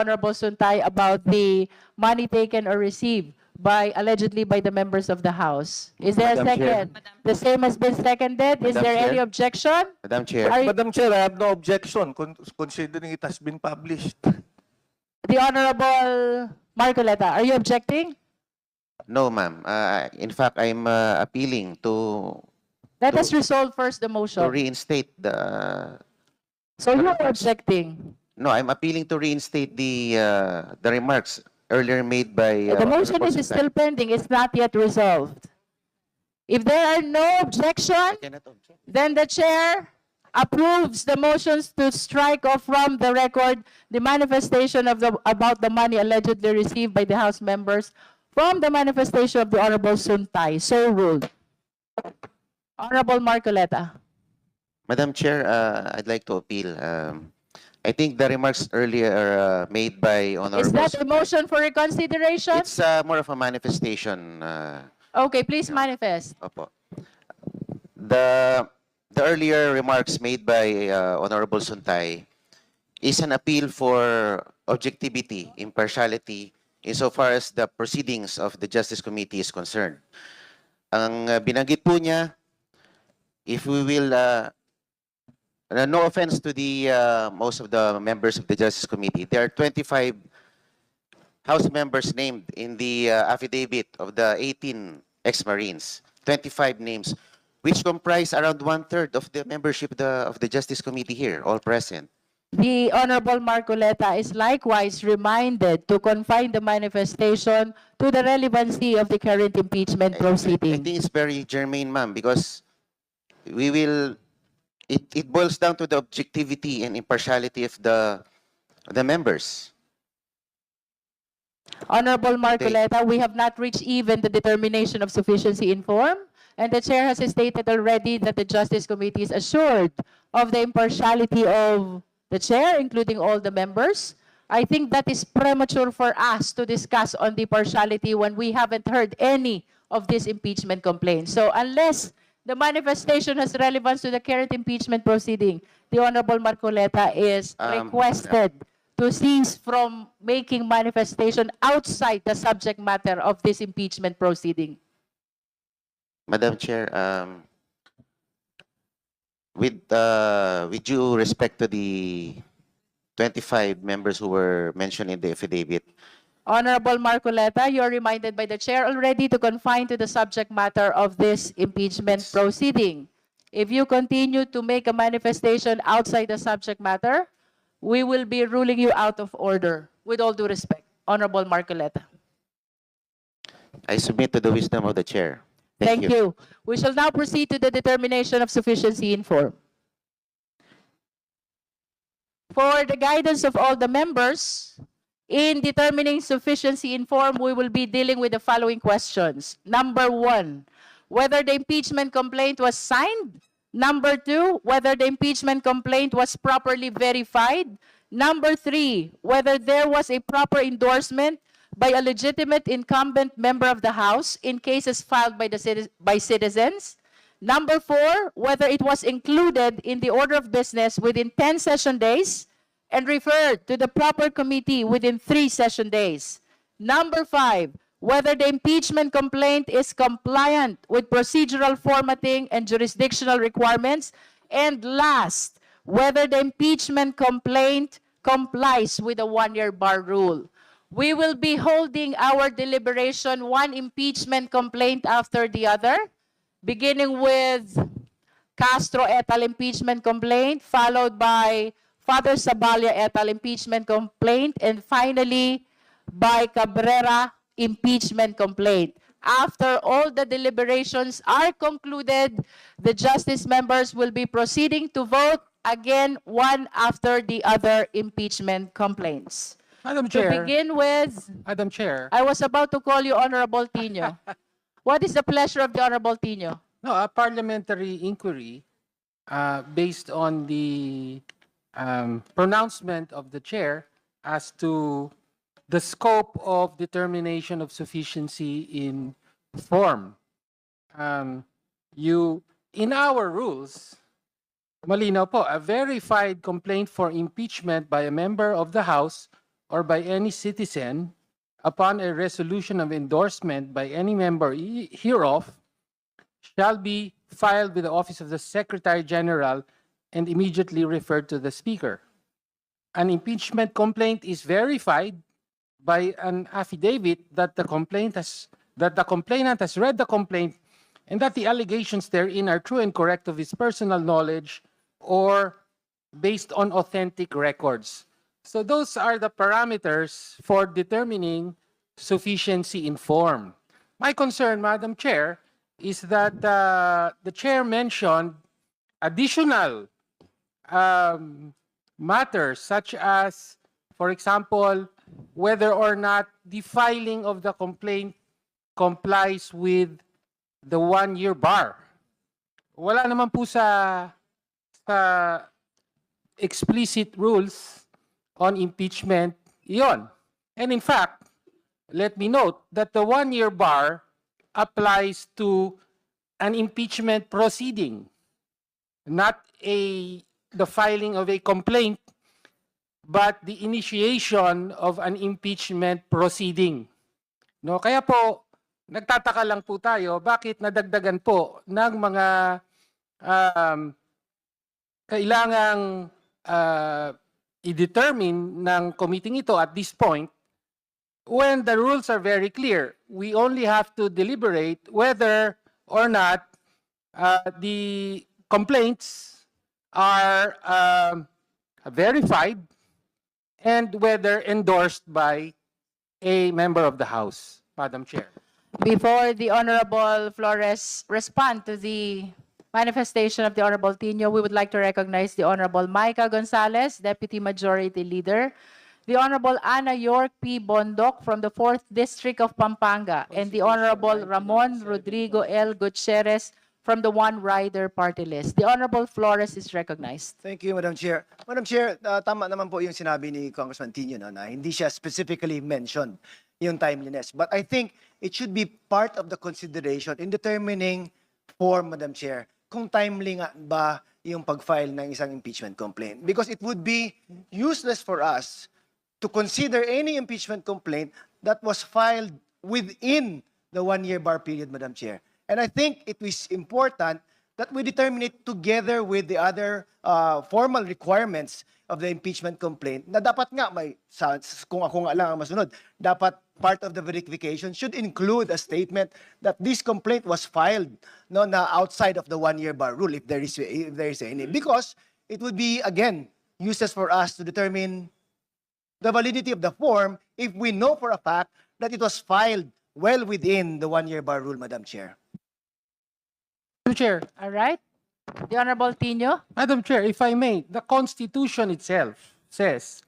Honorable Suntay about the money taken or received allegedly by the members of the House. Is there a Madam Chair. second? The same has been seconded. Is Madam there any Chair. objection? Madam Chair. Are- Madam Chair, I have no objection considering it has been published. The Honorable Marcoleta, are you objecting? No, ma'am. In fact, I'm appealing to Let us resolve first the motion. reinstate the. So you are objecting. No, I'm appealing to reinstate the remarks earlier made by. The motion Honorable is Suntay. still pending. It's not yet resolved. If there are no objection, I cannot object. then the chair approves the motions to strike off from the record the manifestation about the money allegedly received by the House members from the manifestation of the Honorable Suntay. So ruled. Honorable Marcoleta. Madam Chair, I'd like to appeal. I think the remarks earlier made by Honorable. Is that a motion for reconsideration? It's more of a manifestation. Okay, please manifest. Opo. The earlier remarks made by Honorable Suntay is an appeal for objectivity, impartiality, insofar as the proceedings of the Justice Committee is concerned. Ang binanggit po niya, if we will, no offense to the most of the members of the Justice Committee, there are 25 House members named in the affidavit of the 18 ex-Marines, 25 names, which comprise around 1/3 of the membership of the Justice Committee here, all present. The Honorable Marcoleta is likewise reminded to confine the manifestation to the relevancy of the current impeachment I proceeding. think it's very germane, ma'am, because we will, it boils down to the objectivity and impartiality of the members. Honorable Marcoleta, we have not reached even the determination of sufficiency in form, and the chair has stated already that the Justice Committee is assured of the impartiality of the chair, including all the members. I think that is premature for us to discuss on the partiality when we haven't heard any of these impeachment complaints. So unless the manifestation has relevance to the current impeachment proceeding, the Honorable Marcoleta is requested to cease from making manifestation outside the subject matter of this impeachment proceeding. Madam Chair, with due respect to the 25 members who were mentioned in the affidavit, Honorable Marcoleta, you are reminded by the chair already to confine to the subject matter of this impeachment proceeding. If you continue to make a manifestation outside the subject matter, we will be ruling you out of order. With all due respect, Honorable Marcoleta. I submit to the wisdom of the chair. Thank you. We shall now proceed to the determination of sufficiency in form. For the guidance of all the members, in determining sufficiency in form, we will be dealing with the following questions. Number 1, whether the impeachment complaint was signed. Number 2, whether the impeachment complaint was properly verified. Number 3, whether there was a proper endorsement by a legitimate incumbent member of the House in cases filed by citizens. Number 4, whether it was included in the order of business within 10 session days and referred to the proper committee within 3 session days. Number 5, whether the impeachment complaint is compliant with procedural formatting and jurisdictional requirements. And last, whether the impeachment complaint complies with the 1-year bar rule. We will be holding our deliberation one impeachment complaint after the other, beginning with Castro et al. Impeachment complaint, followed by Father Saballa et al. Impeachment complaint, and finally by Cabrera impeachment complaint. After all the deliberations are concluded, the justice members will be proceeding to vote again one after the other impeachment complaints. Madam To Chair, begin with, Madam Chair, I was about to call you Honorable Tino. What is the pleasure of the Honorable Tino? no, a parliamentary inquiry based on the pronouncement of the chair as to the scope of determination of sufficiency in form. In our rules, malinaw po, a verified complaint for impeachment by a member of the House or by any citizen upon a resolution of endorsement by any member hereof shall be filed with the office of the Secretary General and immediately referred to the Speaker. An impeachment complaint is verified by an affidavit that the complainant has read the complaint and that the allegations therein are true and correct of his personal knowledge or based on authentic records. So those are the parameters for determining sufficiency in form. My concern, Madam Chair, is that the Chair mentioned additional matters such as, for example, whether or not the filing of the complaint complies with the 1-year bar. Wala naman po sa explicit rules on impeachment iyon. And in fact, let me note that the 1-year bar applies to an impeachment proceeding, not the filing of a complaint, but the initiation of an impeachment proceeding. No, kaya po nagtataka lang po tayo bakit nadagdagan po ng mga kailangang i-determine ng committee ito at this point when the rules are very clear. We only have to deliberate whether or not the complaints are verified and whether endorsed by a member of the House, Madam Chair. Before the Honorable Flores respond to the manifestation of the Honorable Tino, we would like to recognize the Honorable Micah Gonzalez, Deputy Majority Leader, the Honorable Ana York P. Bondoc from the 4th District of Pampanga, and the Honorable Ramon Rodrigo L. Gutierrez from the One Rider Party List. The Honorable Flores is recognized. Thank you, Madam Chair. Madam Chair, tama naman po yung sinabi ni Congressman Tino na hindi siya specifically mentioned yung timeliness. But I think it should be part of the consideration in determining for Madam Chair kung timely nga ba yung pag-file ng isang impeachment complaint. Because it would be useless for us to consider any impeachment complaint that was filed within the 1-year bar period, Madam Chair. And I think it is important that we determine it together with the other formal requirements of the impeachment complaint na dapat nga may, kung ako nga lang ang masunod, dapat part of the verification should include a statement that this complaint was filed na outside of the 1-year bar rule if there is any. Because it would be, again, useless for us to determine the validity of the form if we know for a fact that it was filed well within the 1-year bar rule, Madam Chair. Madam Chair. All right? The Honorable Tino? Madam Chair, if I may, the Constitution itself says,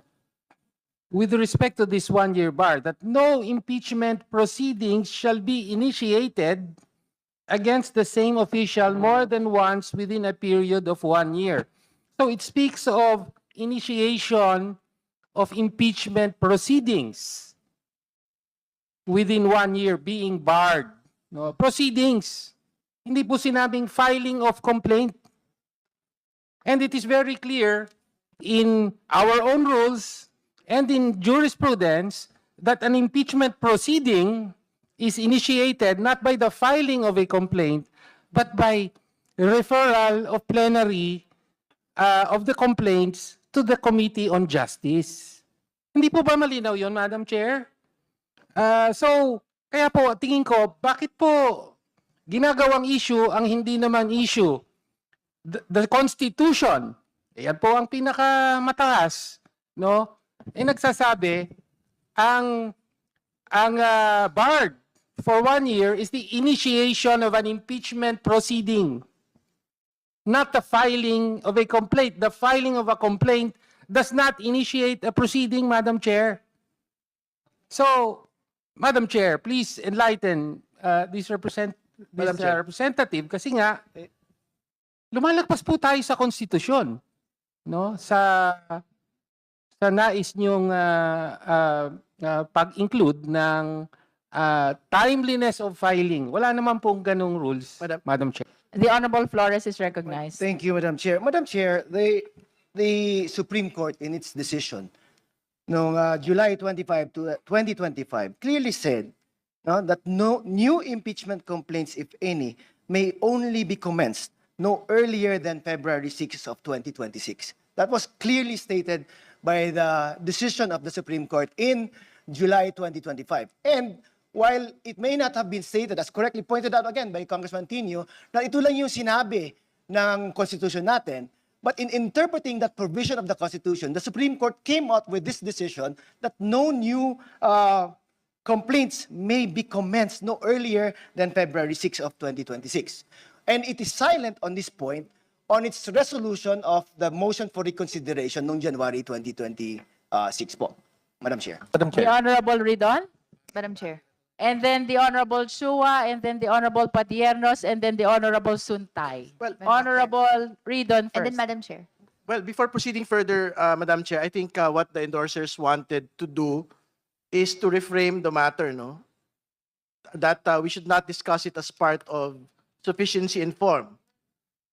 with respect to this 1-year bar, that no impeachment proceedings shall be initiated against the same official more than once within a period of 1 year. So it speaks of initiation of impeachment proceedings within 1 year being barred. No, proceedings. Hindi po sinabing filing of complaint. And it is very clear in our own rules and in jurisprudence that an impeachment proceeding is initiated not by the filing of a complaint, but by referral of plenary of the complaints to the Committee on Justice. Hindi po ba malinaw yon, Madam Chair? So, kaya po, tingin ko, bakit po ginagawang issue ang hindi naman issue? The Constitution, yan po ang pinakamataas, no? Nagsasabi, ang barred for 1 year is the initiation of an impeachment proceeding, not the filing of a complaint. The filing of a complaint does not initiate a proceeding, Madam Chair. So, Madam Chair, please enlighten this representative kasi nga, lumalagpas po tayo sa konstitusyon, no? Sa nais niyong pag-include ng timeliness of filing. Wala naman pong ganong rules, Madam Chair. The Honorable Flores is recognized. Thank you, Madam Chair. Madam Chair, the Supreme Court in its decision noong July 25 to 2025 clearly said that no new impeachment complaints, if any, may only be commenced no earlier than February 6 of 2026. That was clearly stated by the decision of the Supreme Court in July 2025. And while it may not have been stated, as correctly pointed out again by Congressman Tino, na ito lang yung sinabi ng Constitution natin, but in interpreting that provision of the Constitution, the Supreme Court came out with this decision that no new complaints may be commenced no earlier than February 6 of 2026. And it is silent on this point on its resolution of the motion for reconsideration noong January 2026 po, Madam Chair. Madam The Chair. Honorable Ridon, Madam Chair. and then the Honorable Shua, and then the Honorable Padiernos, and then the Honorable Suntay. Well, Honorable Ridon And then first. Madam Chair. well, before proceeding further, Madam Chair, I think what the endorsers wanted to do is to reframe the matter, no? That we should not discuss it as part of sufficiency in form.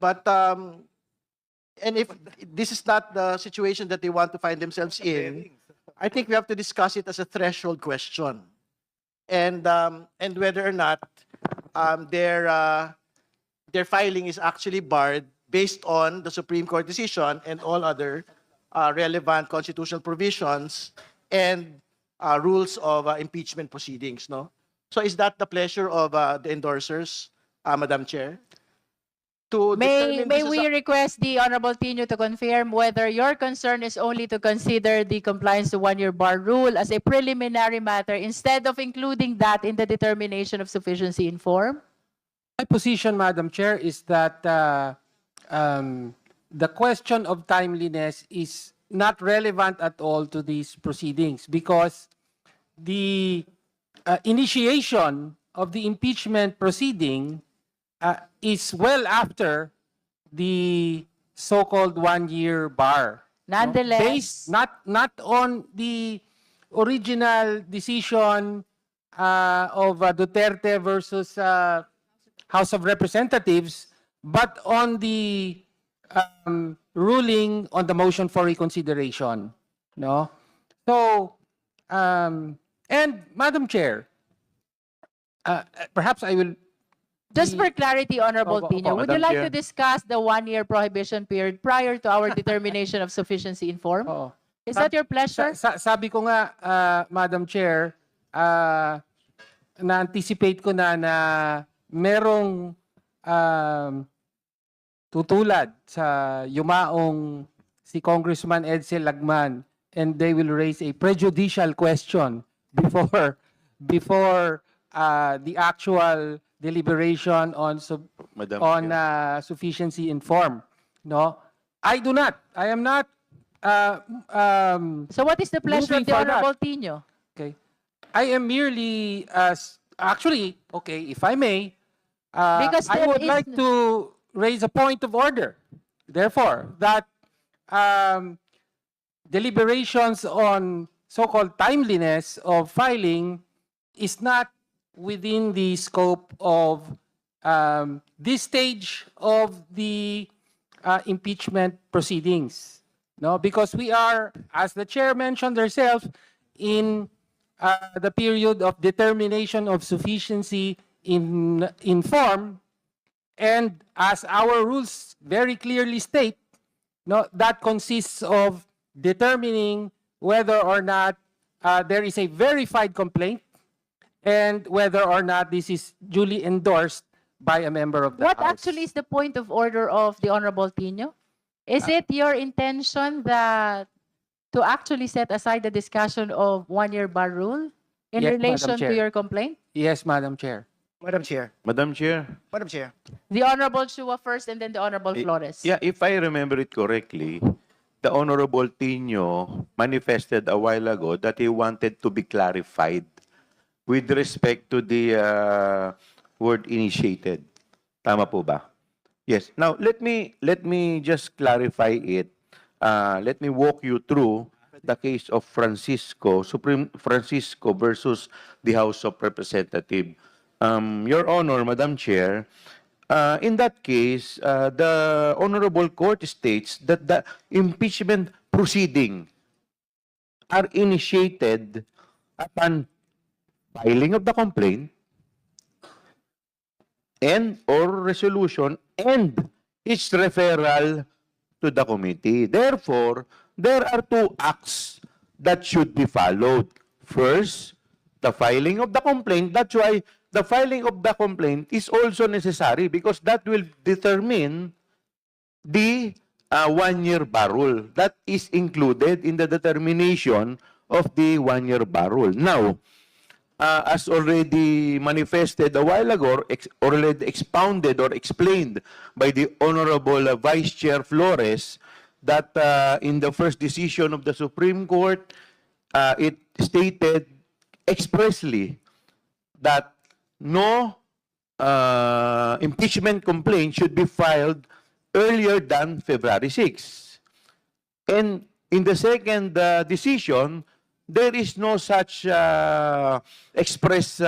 But, and if this is not the situation that they want to find themselves in, I think we have to discuss it as a threshold question. And whether or not their filing is actually barred based on the Supreme Court decision and all other relevant constitutional provisions and rules of impeachment proceedings, no? So is that the pleasure of the endorsers, Madam Chair? To May determine this as we a- request the Honorable Tino to confirm whether your concern is only to consider the compliance to one-year bar rule as a preliminary matter instead of including that in the determination of sufficiency in form? My position, Madam Chair, is that the question of timeliness is not relevant at all to these proceedings because the initiation of the impeachment proceeding is well after the so-called one-year bar. no? Nonetheless, Based not on the original decision of Duterte versus House of Representatives, but on the ruling on the motion for reconsideration. No? So, and Madam Chair, perhaps I will just for clarity, Honorable Opo, Tino, would you Madam like Chair. to discuss the one-year prohibition period prior to our determination of sufficiency in form? Oo. Is that your pleasure? Sabi ko nga, Madam Chair, na-anticipate ko na merong tutulad sa yumaong si Congressman Edsel Lagman and they will raise a prejudicial question before the actual deliberation on Madam sufficiency in form. No, I do not. I am not. So what is the pleasure of Moving the for that. Honorable Tino? Okay. I am merely actually, okay, if I may, Because I there would is like to raise a point of order. Therefore, that deliberations on so-called timeliness of filing is not within the scope of this stage of the impeachment proceedings. No, because we are, as the chair mentioned herself, in the period of determination of sufficiency in form, and as our rules very clearly state, no, that consists of determining whether or not there is a verified complaint and whether or not this is duly endorsed by a member of the What House. actually is the point of order of the Honorable Tino? Is it your intention that to actually set aside the discussion of one-year bar rule in Yes, Madam relation to Chair. your complaint? Yes, Madam Chair. Madam Chair. Madam Chair. Madam Chair. The Honorable Shua first and then the Honorable Flores. Yeah, if I remember it correctly, the Honorable Tino manifested a while ago that he wanted to be clarified with respect to the word initiated. Tama po ba? Yes. Now, let me just clarify it. Let me walk you through the case of Supreme Francisco versus the House of Representatives. Your Honor, Madam Chair, in that case, the Honorable Court states that the impeachment proceeding are initiated upon filing of the complaint and or resolution and its referral to the committee. Therefore, there are two acts that should be followed. First, the filing of the complaint. That's why the filing of the complaint is also necessary because that will determine the 1-year bar rule. That is included in the determination of the 1-year bar rule. Now, as already manifested a while ago, already expounded or explained by the Honorable Vice Chair Flores, that in the first decision of the Supreme Court, it stated expressly that no impeachment complaint should be filed earlier than February 6. And in the second decision, there is no such express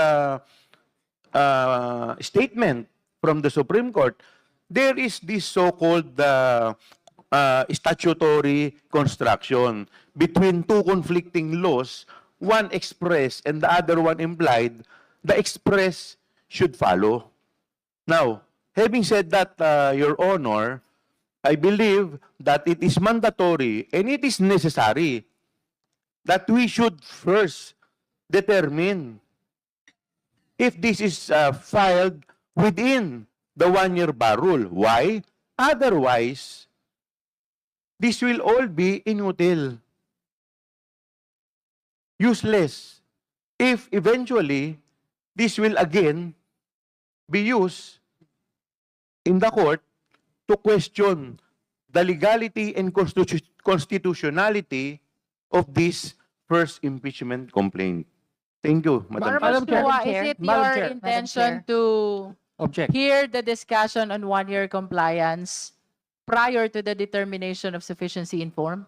statement from the Supreme Court. There is this so-called statutory construction between two conflicting laws, one express and the other one implied. The express should follow. Now, having said that, Your Honor, I believe that it is mandatory and it is necessary that we should first determine if this is filed within the 1-year bar rule. Why? Otherwise, this will all be inutile, useless, if eventually this will again be used in the court to question the legality and constitutionality of this first impeachment complaint. Thank you, Madam Madam Chair. Chair. Chua, is it Madam your Chair. intention to Object. hear the discussion on 1-year compliance prior to the determination of sufficiency in form?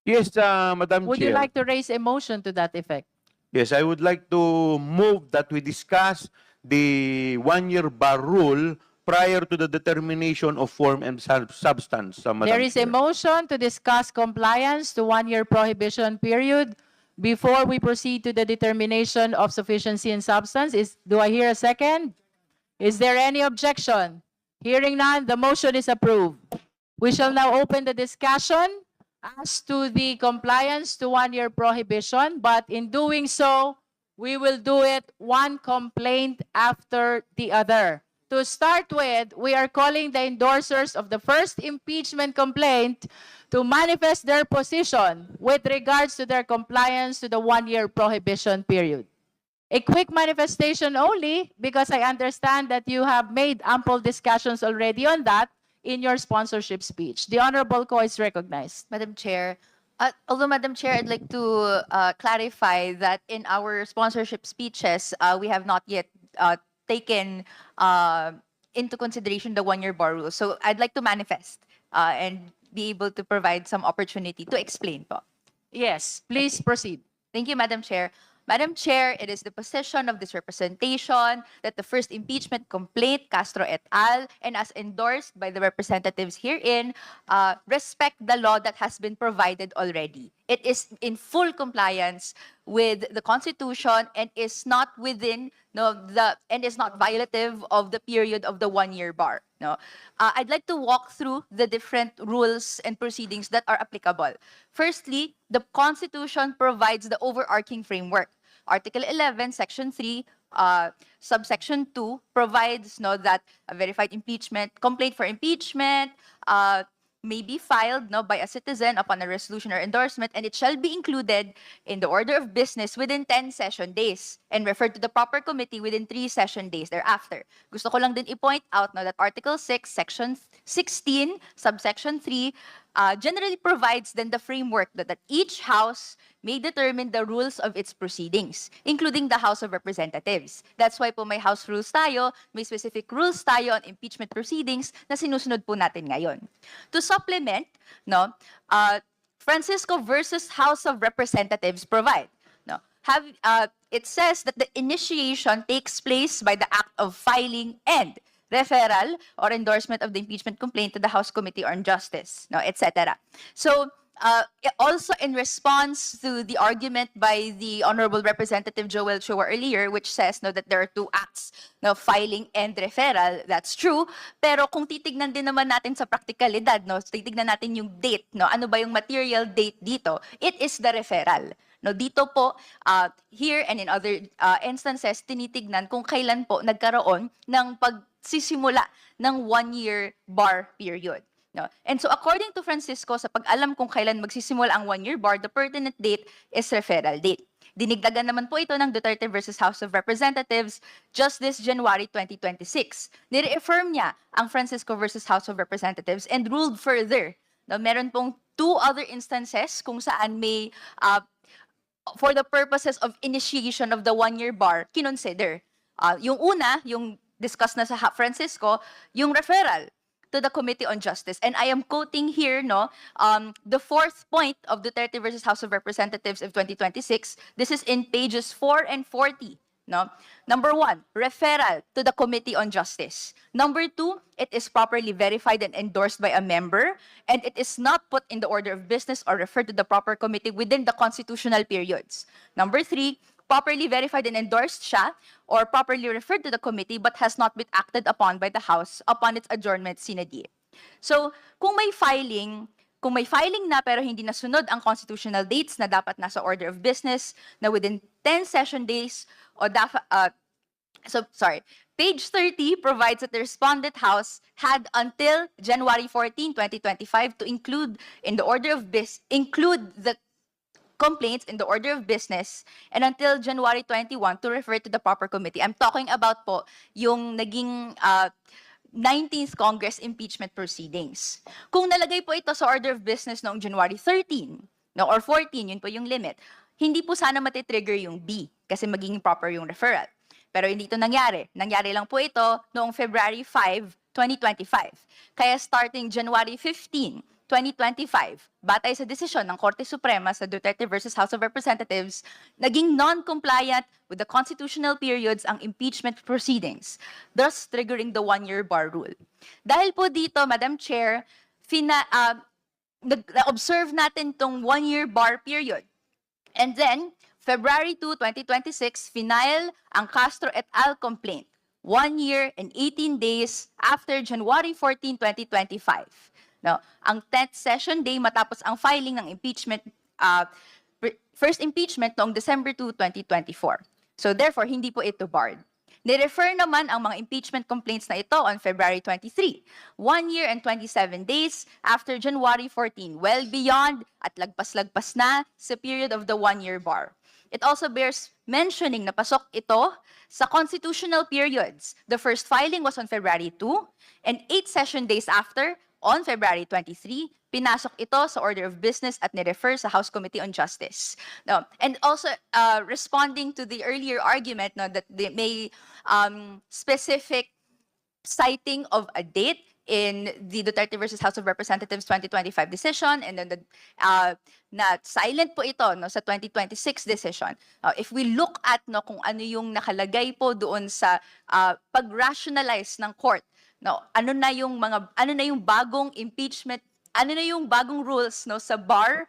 Yes, Madam Would Chair. you like to raise a motion to that effect? Yes, I would like to move that we discuss the 1-year bar rule prior to the determination of form and substance, Madam There is a Chair. motion to discuss compliance to 1-year prohibition period before we proceed to the determination of sufficiency in substance. Do I hear a second? Is there any objection? Hearing none, the motion is approved. We shall now open the discussion as to the compliance to 1-year prohibition, but in doing so, we will do it one complaint after the other. To start with, we are calling the endorsers of the first impeachment complaint to manifest their position with regards to their compliance to the 1-year prohibition period. A quick manifestation only, because I understand that you have made ample discussions already on that in your sponsorship speech. The Honorable Ko is recognized. Madam Chair, although Madam Chair, I'd like to clarify that in our sponsorship speeches, we have not yet taken into consideration the 1-year bar rule. So I'd like to manifest and be able to provide some opportunity to explain po. Yes, please proceed. Thank you, Madam Chair. Madam Chair, it is the position of this representation that the first impeachment complaint, Castro et al., and as endorsed by the representatives herein, respect the law that has been provided already. It is in full compliance with the Constitution and is not within and is not violative of the period of the 1-year bar. I'd like to walk through the different rules and proceedings that are applicable. Firstly, the Constitution provides the overarching framework. Article 11, Section 3, subsection 2 provides that a verified impeachment, complaint for impeachment may be filed by a citizen upon a resolution or endorsement, and it shall be included in the order of business within 10 session days and referred to the proper committee within 3 session days thereafter. Gusto ko lang din i-point out that Article 6, Section 16, subsection 3, generally provides then the framework that each house may determine the rules of its proceedings, including the House of Representatives. That's why po may House rules tayo, may specific rules tayo on impeachment proceedings na sinusunod po natin ngayon. To supplement, Francisco versus House of Representatives provide. It says that the initiation takes place by the act of filing and referral or endorsement of the impeachment complaint to the House Committee on Justice, etc. So, Also in response to the argument by the Honorable Representative Joel Chua earlier, which says no, that there are two acts, no, filing and referral, that's true. Pero kung titignan din naman natin sa praktikalidad, no, titignan natin yung date, no, ano ba yung material date dito, it is the referral. No, dito po, here and in other instances, tinitignan kung kailan po nagkaroon ng pagsisimula ng 1-year bar period. No? And so according to Francisco, sa pag-alam kung kailan magsisimula ang 1-year bar, the pertinent date is referral date. Dinigdagan naman po ito ng Duterte versus House of Representatives just this January 2026. Nire-affirm niya ang Francisco versus House of Representatives and ruled further. No, meron pong 2 other instances kung saan may, for the purposes of initiation of the 1-year bar, kinonsider. Yung una, yung discuss na sa Francisco, yung referral to the Committee on Justice. And I am quoting here, no, the 4th point of Duterte versus House of Representatives of 2026. This is in pages 4 and 40. No? Number 1, referral to the Committee on Justice. Number 2, it is properly verified and endorsed by a member, and it is not put in the order of business or referred to the proper committee within the constitutional periods. Number 3, properly verified and endorsed siya or properly referred to the committee but has not been acted upon by the House upon its adjournment sine die. So, kung may filing na pero hindi nasunod ang constitutional dates na dapat nasa order of business na within 10 session days o page 30 provides that the respondent House had until January 14, 2025 to include the complaints in the order of business and until January 21 to refer to the proper committee. I'm talking about po yung naging 19th Congress impeachment proceedings. Kung nalagay po ito sa order of business noong January 13 no, or 14, yun po yung limit, hindi po sana matitrigger yung B kasi magiging proper yung referral. Pero hindi ito nangyari. Nangyari lang po ito noong February 5, 2025. Kaya starting January 15, 2025, batay sa desisyon ng Korte Suprema sa Duterte versus House of Representatives, naging non-compliant with the constitutional periods ang impeachment proceedings, thus triggering the 1-year bar rule. Dahil po dito, Madam Chair, na-observe natin tong 1-year bar period. And then, February 2, 2026, final ang Castro et al. Complaint, 1 year and 18 days after January 14, 2025. No, ang 10th session day matapos ang filing ng impeachment, first impeachment noong December 2, 2024. So therefore, hindi po ito barred. Ni-refer naman ang mga impeachment complaints na ito on February 23, 1 year and 27 days after January 14, well beyond at lagpas-lagpas na sa period of the 1-year bar. It also bears mentioning na pasok ito sa constitutional periods. The first filing was on February 2, and 8 session days after, on February 23, pinasok ito sa order of business at ni-refer sa House Committee on Justice. No, and also responding to the earlier argument no, that they may specific citing of a date in the Duterte versus House of Representatives 2025 decision, and then na silent po ito no, sa 2026 decision. If we look at no, kung ano yung nakalagay po doon sa pag-rationalize ng court, no, ano na yung bagong impeachment, ano na yung bagong rules no sa bar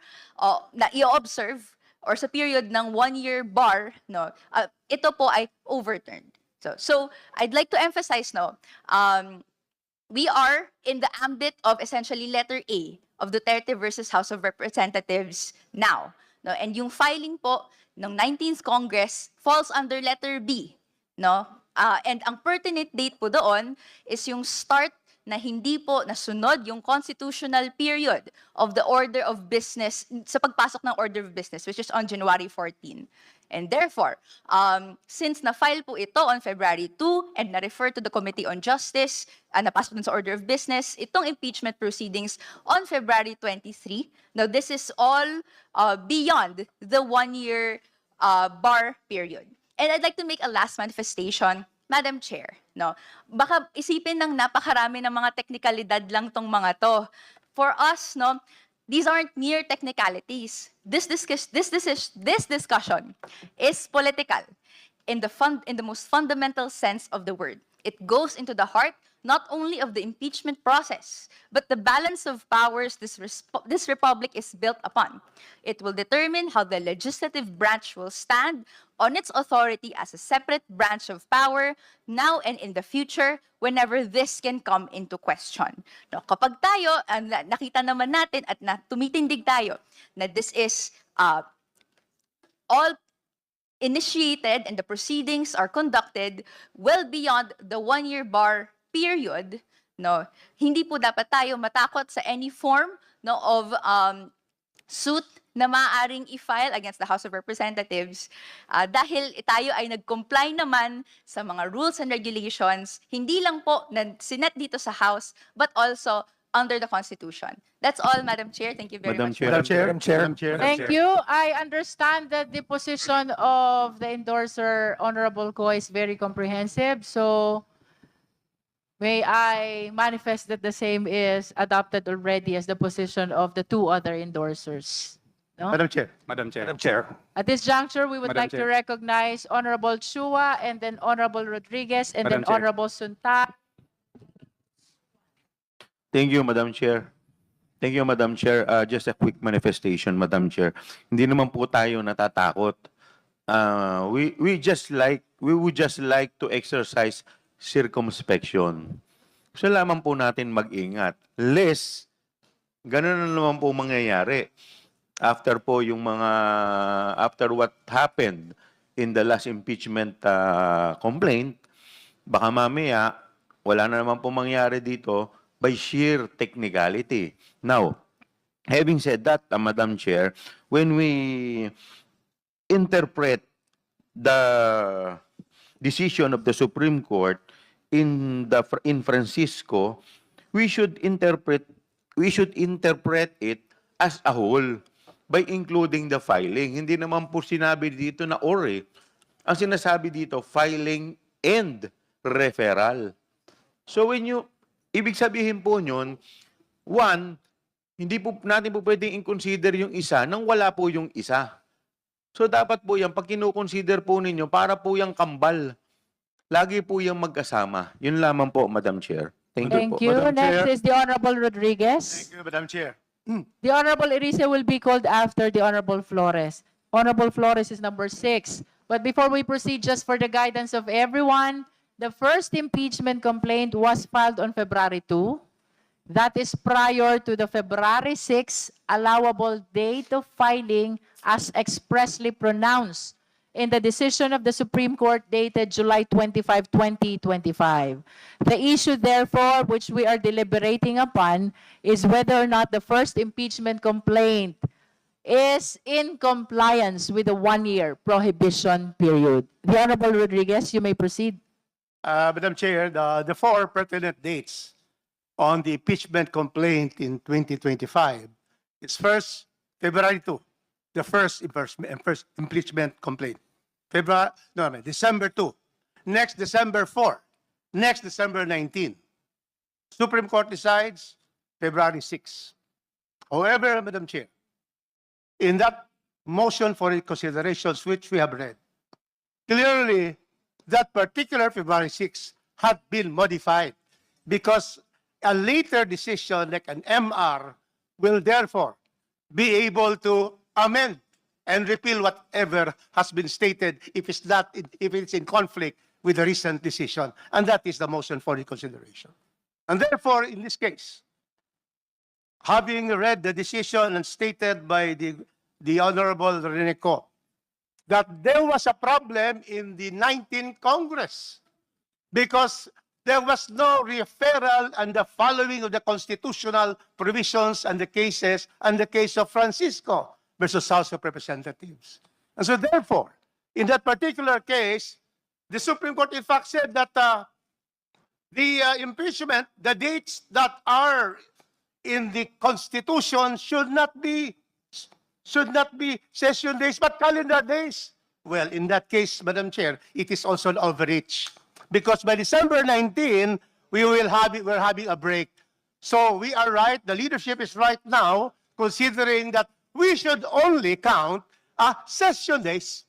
na i-observe or sa period ng 1-year bar, no, ito po ay overturned. So I'd like to emphasize no, we are in the ambit of essentially letter A of Duterte versus House of Representatives now. No, and yung filing po ng 19th Congress falls under letter B, no? And ang pertinent date po doon is yung start na hindi po nasunod yung constitutional period of the order of business, sa pagpasok ng order of business, which is on January 14. And therefore, since na-file po ito on February 2 and na-refer to the Committee on Justice, napasok dun sa order of business, itong impeachment proceedings on February 23. Now, this is all beyond the 1-year bar period. And I'd like to make a last manifestation, Madam Chair. No? Baka isipin ng napakarami ng mga teknikalidad lang tong mga to. For us, no, these aren't mere technicalities. This discussion is political in the most fundamental sense of the word. It goes into the heart not only of the impeachment process, but the balance of powers this republic is built upon. It will determine how the legislative branch will stand on its authority as a separate branch of power now and in the future whenever this can come into question. No, kapag tayo, nakita naman natin at tumitindig tayo na this is all initiated and the proceedings are conducted well beyond the 1-year bar period, no, hindi po dapat tayo matakot sa any form no of suit na maaaring i-file against the House of Representatives dahil tayo ay nag-comply naman sa mga rules and regulations, hindi lang po na sinet dito sa House, but also under the Constitution. That's all, Madam Chair. Thank you very Madam much. Chair. Madam Chair. Thank you. I understand that the position of the endorser, Honorable Ko, is very comprehensive. So may I manifest that the same is adopted already as the position of the two other endorsers. No? Madam Chair. Madam Chair. Madam Chair. At this juncture, we would Madam like to Chair. recognize Honorable Chua and then Honorable Rodriguez and Madam then Chair. Honorable Sunta. Thank you, Madam Chair. Thank you, Madam Chair. Just a quick manifestation, Madam Chair. Hindi naman po tayo natatakot. We would just like to exercise circumspection. Gusto lamang po natin mag-ingat. Lest, ganun na naman po mangyayari. After what happened in the last impeachment complaint, baka mamaya, wala na naman po mangyari dito by sheer technicality. Now, having said that, Madam Chair, when we interpret the decision of the Supreme Court in Francisco, we should interpret it as a whole by including the filing. Hindi naman po sinabi dito na or eh. Ang sinasabi dito, filing and referral. So ibig sabihin po nyon, one, hindi po natin po pwedeng i-consider yung isa nang wala po yung isa. So dapat po yan, pag kino-consider po ninyo, para po yung kambal. Lagi po yung magkasama. Yun lamang po, Madam Chair. Thank you po. Thank you. Madam Next Chair. is the Honorable Rodriguez. Thank you, Madam Chair. The Honorable Erice will be called after the Honorable Flores. Honorable Flores is number 6. But before we proceed, just for the guidance of everyone, the first impeachment complaint was filed on February 2. That is prior to the February 6 allowable date of filing as expressly pronounced in the decision of the Supreme Court dated July 25, 2025. The issue, therefore, which we are deliberating upon is whether or not the first impeachment complaint is in compliance with the 1-year prohibition period. The Honorable Rodriguez, you may proceed. Madam Chair, the four pertinent dates on the impeachment complaint in 2025. It's first, February 2, the first impeachment complaint. December 2. Next, December 4. Next, December 19. Supreme Court decides February 6. However, Madam Chair, in that motion for reconsiderations which we have read, clearly that particular February 6 had been modified because a later decision like an MR will therefore be able to amend and repeal whatever has been stated if it's in conflict with the recent decision. And that is the motion for reconsideration. And therefore, in this case, having read the decision and stated by the Honorable Rene Co, that there was a problem in the 19th Congress because there was no referral and the following of the constitutional provisions and the cases and the case of Francisco versus House of Representatives. And so therefore, in that particular case, the Supreme Court in fact said that the impeachment, the dates that are in the Constitution should not be session days, but calendar days. Well, in that case, Madam Chair, it is also an overreach. Because by December 19, we're having a break. So we are right, the leadership is right now, considering that we should only count session days.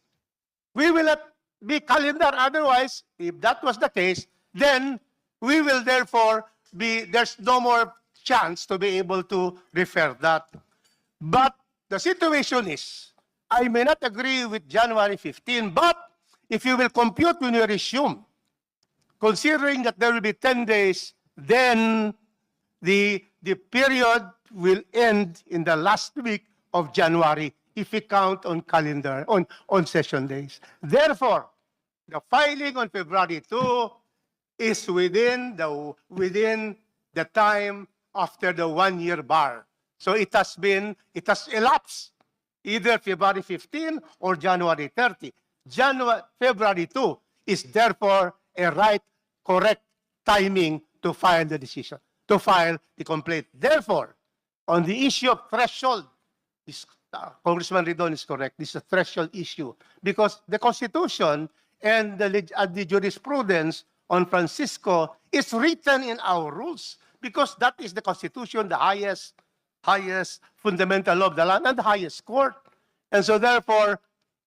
We will not be calendar. Otherwise, if that was the case, then we will therefore there's no more chance to be able to refer that. But the situation is, I may not agree with January 15, but if you will compute when you resume, considering that there will be 10 days, then the period will end in the last week of January if we count on calendar, on session days. Therefore, the filing on February 2 is within the time after the 1-year bar. So it has elapsed either February 15 or January 30. February 2 is therefore a correct timing to file the decision, to file the complaint. Therefore, on the issue of threshold, Congressman Ridon is correct. This is a threshold issue because the Constitution and the jurisprudence on Francisco is written in our rules because that is the Constitution, the highest fundamental law of the land and the highest court. And so therefore,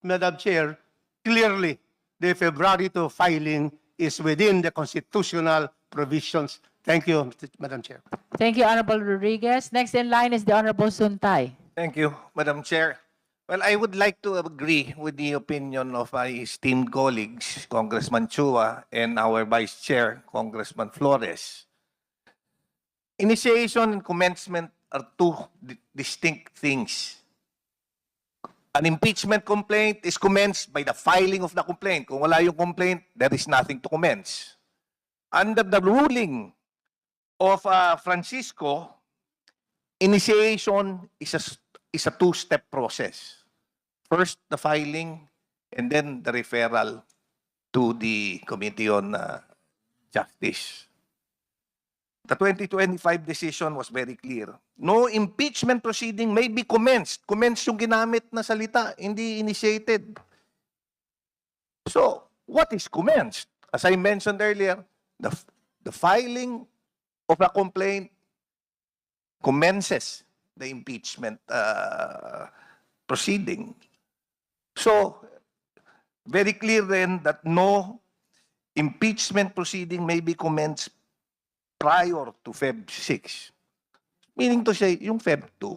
Madam Chair, clearly the February 2 filing is within the constitutional provisions. Thank you, Madam Chair. Thank you, Honorable Rodriguez. Next in line is the Honorable Suntay. Thank you, Madam Chair. Well, I would like to agree with the opinion of my esteemed colleagues, Congressman Chua, and our Vice Chair, Congressman Flores. Initiation and commencement are two distinct things. An impeachment complaint is commenced by the filing of the complaint. Kung wala yung complaint, there is nothing to commence. Under the ruling of Francisco, initiation is a two-step process. First, the filing, and then the referral to the Committee on Justice. The 2025 decision was very clear. No impeachment proceeding may be commenced. Commenced yung ginamit na salita, hindi initiated. So, what is commenced? As I mentioned earlier, the filing of a complaint commences the impeachment proceeding. So, very clear then that no impeachment proceeding may be commenced prior to Feb 6. Meaning to say, yung Feb 2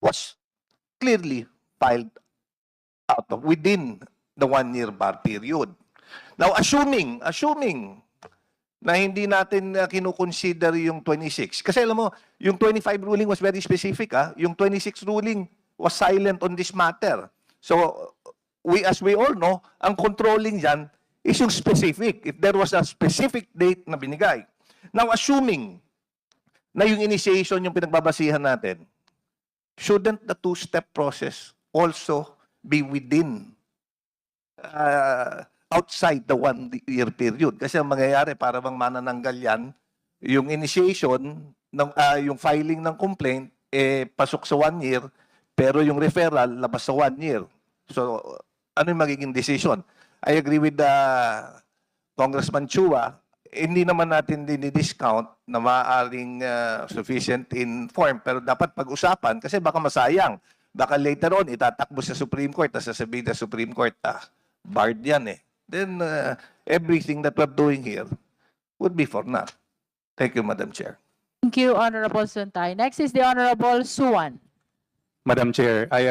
was clearly filed out of within the 1-year bar period. Now, assuming na hindi natin kinukonsider yung 26. Kasi alam mo, yung 25 ruling was very specific. Yung 26 ruling was silent on this matter. So, as we all know, ang controlling dyan is yung specific. If there was a specific date na binigay. Now, assuming na yung initiation yung pinagbabasihan natin, shouldn't the two-step process also be within outside the 1-year period? Kasi ang mangyayari, para bang manananggal yan, yung initiation, yung filing ng complaint, pasok sa 1 year, pero yung referral, labas sa 1 year. So, ano yung magiging decision? I agree with Congressman Chua, hindi naman natin dinidiscount na maaaring sufficient in form, pero dapat pag-usapan kasi baka masayang. Baka later on, itatakbo sa Supreme Court, at sasabihin na Supreme Court, barred yan Then everything that we're doing here would be for naught. Thank you, Madam Chair. Thank you, Honorable Suntay. Next is the Honorable Suwan. Madam Chair, I